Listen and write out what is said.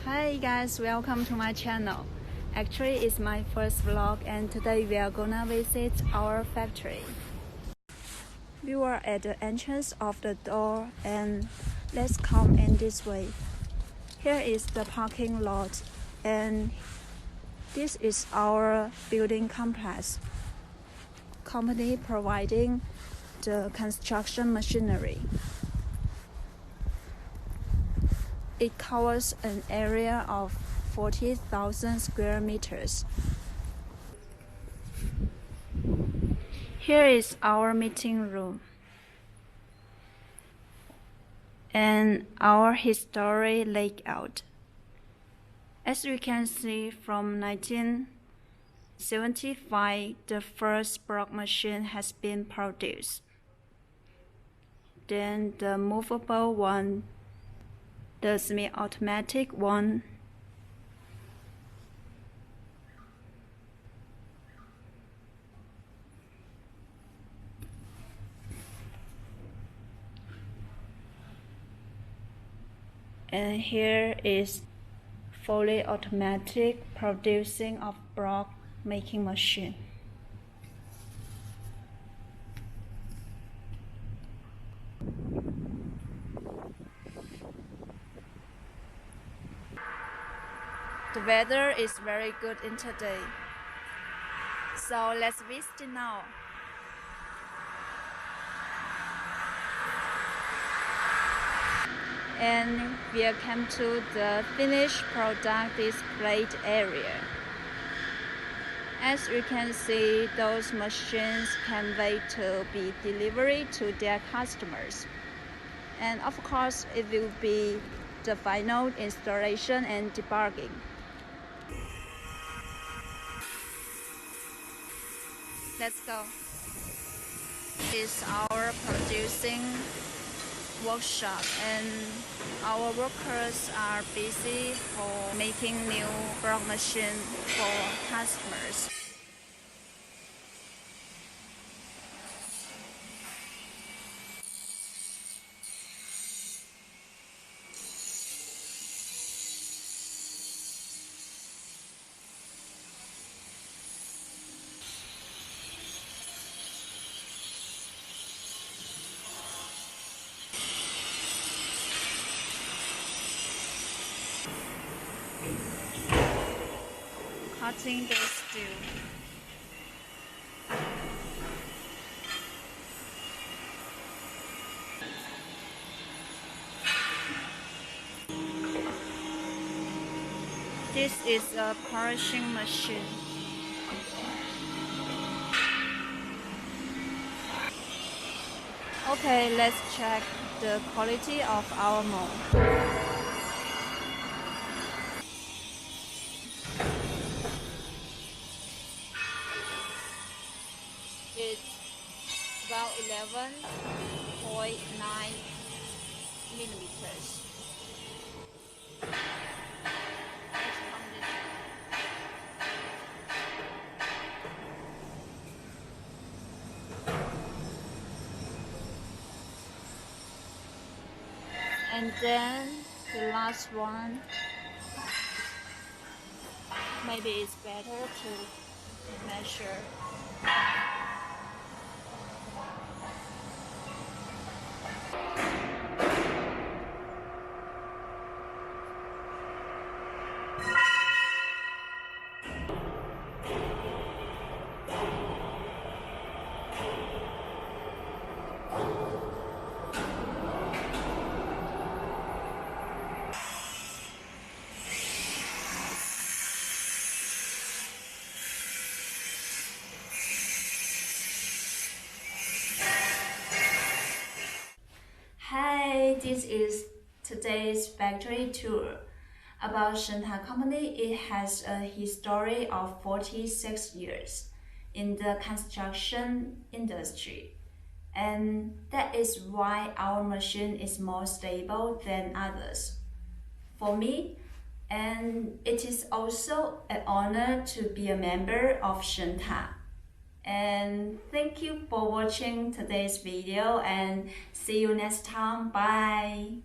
Hi guys, welcome to my channel. Actually, it's my first vlog and today we are gonna visit our factory. We were at the entrance of the door and let's come in this way. Here is the parking lot and this is our building complex. Company providing the construction machinery. It covers an area of 40,000 square meters. Here is our meeting room and our history layout. As we can see, from 1975, the first block machine has been produced. Then the movable one, the semi-automatic one, and here is fully automatic producing of block making machine. The weather is very good in today, so let's visit now. And we come to the finished product displayed area. As you can see, those machines can wait to be delivered to their customers. And of course, it will be the final installation and debugging. Let's go. This is our producing workshop and our workers are busy for making new block machine for customers. Cutting the steel. This is a polishing machine. Okay, let's check the quality of our mold. It's about 11.9 millimeters. And then the last one, maybe it's better to measure. Hi, this is today's factory tour. About Wechat company, it has a history of 46 years in the construction industry. And that is why our machine is more stable than others. For me, and it is also an honor to be a member of Wechat. And thank you for watching today's video and see you next time. Bye.